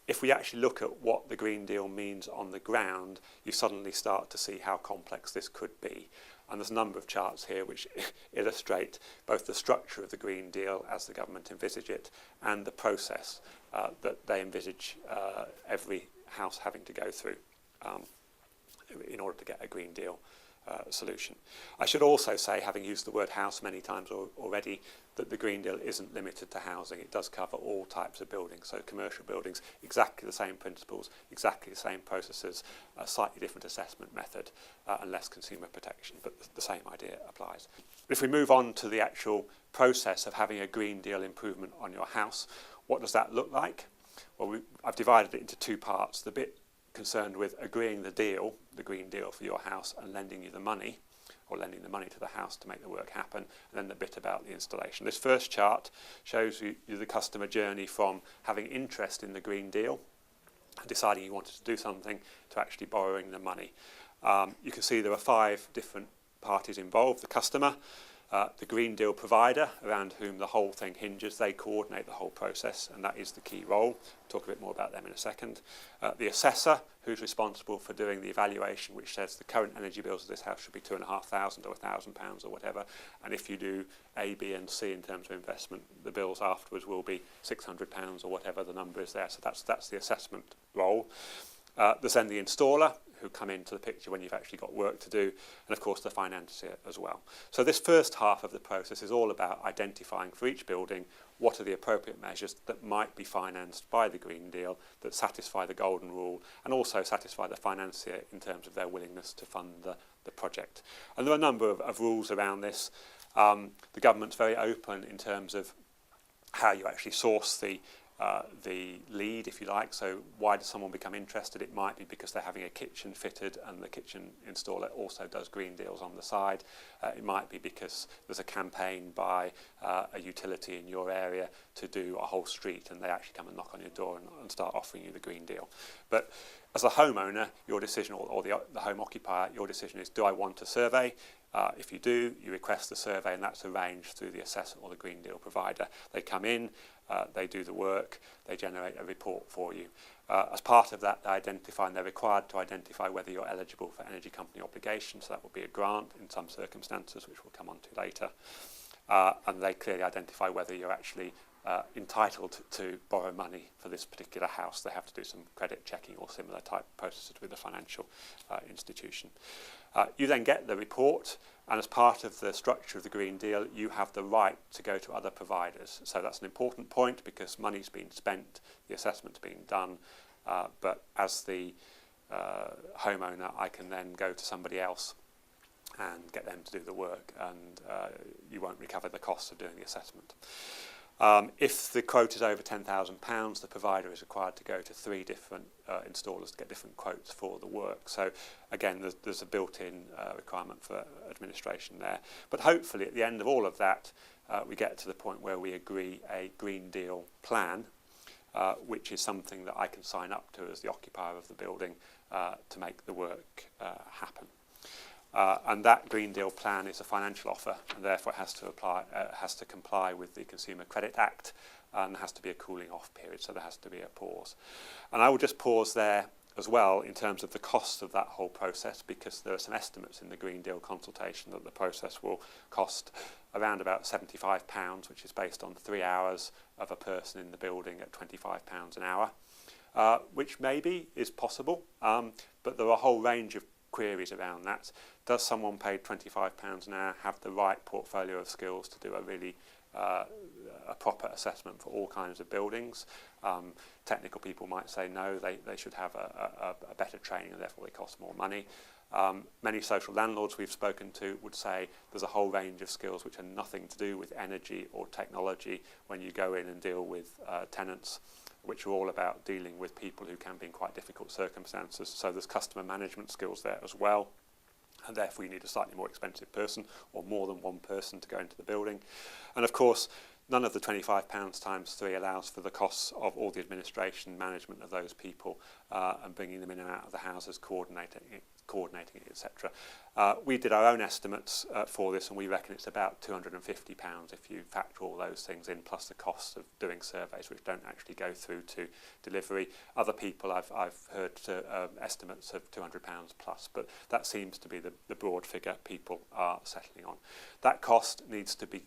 if we actually look at what the Green Deal means on the ground, you suddenly start to see how complex this could be. And there's a number of charts here which illustrate both the structure of the Green Deal as the government envisage it and the process that they envisage every house having to go through in order to get a Green Deal solution. I should also say, having used the word house many times already, that the Green Deal isn't limited to housing. It does cover all types of buildings, so commercial buildings, exactly the same principles, exactly the same processes, a slightly different assessment method and less consumer protection, but the same idea applies. If we move on to the actual process of having a Green Deal improvement on your house, what does that look like? Well, I've divided it into two parts. The bit concerned with agreeing the deal, the Green Deal for your house, and lending you the money, or lending the money to the house to make the work happen, and then the bit about the installation. This first chart shows you the customer journey from having interest in the Green Deal, deciding you wanted to do something, to actually borrowing the money. You can see there are 5 different parties involved: the customer, the Green Deal provider, around whom the whole thing hinges. They coordinate the whole process, and that is the key role. We'll talk a bit more about them in a second. The assessor, who's responsible for doing the evaluation, which says the current energy bills of this house should be £2,500 or £1,000 or whatever, and if you do A, B and C in terms of investment, the bills afterwards will be £600 or whatever the number is there. So that's the assessment role. There's then the installer, who come into the picture when you've actually got work to do, and of course the financier as well. So this first half of the process is all about identifying for each building what are the appropriate measures that might be financed by the Green Deal that satisfy the golden rule and also satisfy the financier in terms of their willingness to fund the project. And there are a number of rules around this. The government's very open in terms of how you actually source the lead, if you like. So why does someone become interested? It might be because they're having a kitchen fitted and the kitchen installer also does Green Deals on the side. It might be because there's a campaign by a utility in your area to do a whole street and they actually come and knock on your door and start offering you the Green Deal. But as a homeowner, your decision, or the home occupier, your decision is, do I want a survey? If you do, you request the survey, and that's arranged through the assessor or the Green Deal provider. They come in, they do the work, they generate a report for you. As part of that, they identify, and they're required to identify whether you're eligible for energy company obligations. So that will be a grant in some circumstances, which we'll come on to later. And they clearly identify whether you're actually entitled to borrow money for this particular house. They have to do some credit checking or similar type processes with the financial institution. You then get the report, and as part of the structure of the Green Deal, you have the right to go to other providers. So that's an important point because money's been spent, the assessment's been done, but as the homeowner, I can then go to somebody else and get them to do the work, and you won't recover the costs of doing the assessment. If the quote is over £10,000, the provider is required to go to 3 different installers to get different quotes for the work. So again, there's a built-in requirement for administration there. But hopefully at the end of all of that, we get to the point where we agree a Green Deal plan, which is something that I can sign up to as the occupier of the building to make the work happen. And that Green Deal plan is a financial offer, and therefore has to comply with the Consumer Credit Act, and there has to be a cooling off period, so there has to be a pause. And I will just pause there as well in terms of the cost of that whole process, because there are some estimates in the Green Deal consultation that the process will cost around about £75, which is based on 3 hours of a person in the building at £25 an hour, which maybe is possible, but there are a whole range of queries around that. Does someone paid £25 an hour have the right portfolio of skills to do a really a proper assessment for all kinds of buildings? Technical people might say no, they should have a better training and therefore they cost more money. Many social landlords we've spoken to would say there's a whole range of skills which are nothing to do with energy or technology when you go in and deal with tenants, which are all about dealing with people who can be in quite difficult circumstances. So there's customer management skills there as well, and therefore you need a slightly more expensive person or more than one person to go into the building. And of course, none of the £25 times 3 allows for the costs of all the administration, management of those people, and bringing them in and out of the houses, coordinating coordinating it, etc. We did our own estimates for this, and we reckon it's about £250 if you factor all those things in, plus the costs of doing surveys, which don't actually go through to delivery. Other people I've heard estimates of £200 plus, but that seems to be the broad figure people are settling on. That cost needs to be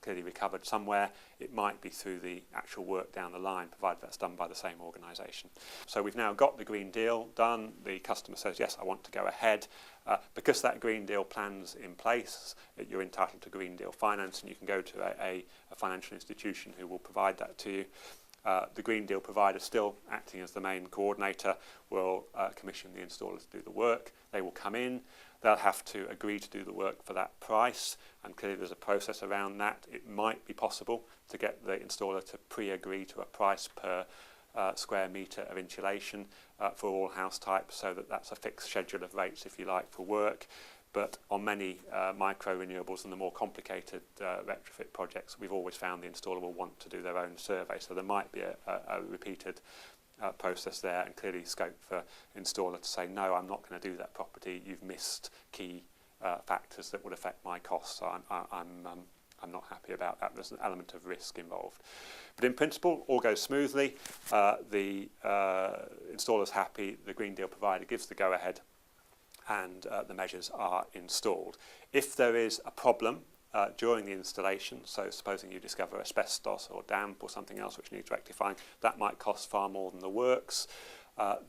clearly recovered somewhere. It might be through the actual work down the line, provided that's done by the same organisation. So we've now got the Green Deal done. The customer says, yes, I want to go ahead. Because that Green Deal plan's in place, you're entitled to Green Deal finance, and you can go to a financial institution who will provide that to you. The Green Deal provider, still acting as the main coordinator, will commission the installer to do the work. They will come in. They'll have to agree to do the work for that price, and clearly there's a process around that. It might be possible to get the installer to pre-agree to a price per square metre of insulation for all house types, so that that's a fixed schedule of rates, if you like, for work. But on many micro-renewables and the more complicated retrofit projects, we've always found the installer will want to do their own survey, so there might be a repeated process there, and clearly scope for installer to say, no, I'm not going to do that property, you've missed key factors that would affect my costs, so I'm not happy about that. There's an element of risk involved. But in principle, all goes smoothly. The installer's happy, the Green Deal provider gives the go-ahead, and the measures are installed. If there is a problem during the installation, so supposing you discover asbestos or damp or something else which needs rectifying, that might cost far more than the works.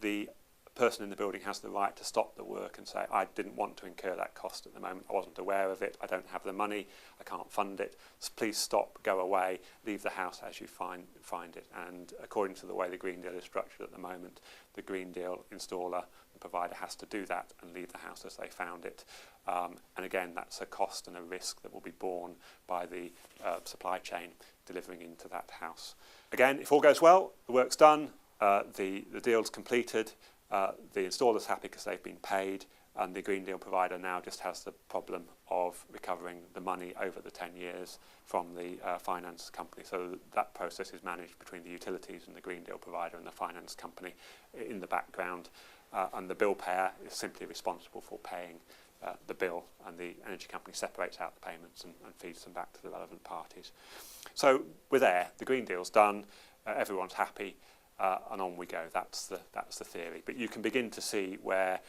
The person in the building has the right to stop the work and say, I didn't want to incur that cost at the moment, I wasn't aware of it, I don't have the money, I can't fund it, so please stop, go away, leave the house as you find it. And according to the way the Green Deal is structured at the moment, the Green Deal installer, the provider, has to do that and leave the house as they found it. And again, that's a cost and a risk that will be borne by the supply chain delivering into that house. Again, if all goes well, the work's done, the deal's completed, the installer's happy because they've been paid, and the Green Deal provider now just has the problem of recovering the money over the 10 years from the finance company. So that process is managed between the utilities and the Green Deal provider and the finance company in the background, and the bill payer is simply responsible for paying the bill, and the energy company separates out the payments and feeds them back to the relevant parties. So we're there, the Green Deal's done, everyone's happy, and on we go. That's the theory. But you can begin to see where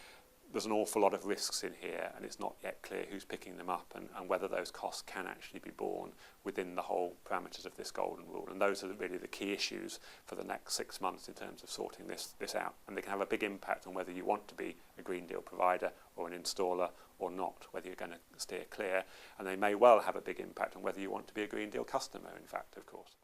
there's an awful lot of risks in here, and it's not yet clear who's picking them up and whether those costs can actually be borne within the whole parameters of this golden rule. And those are really the key issues for the next 6 months in terms of sorting this out. And they can have a big impact on whether you want to be a Green Deal provider or an installer or not, whether you're going to steer clear. And they may well have a big impact on whether you want to be a Green Deal customer, in fact, of course.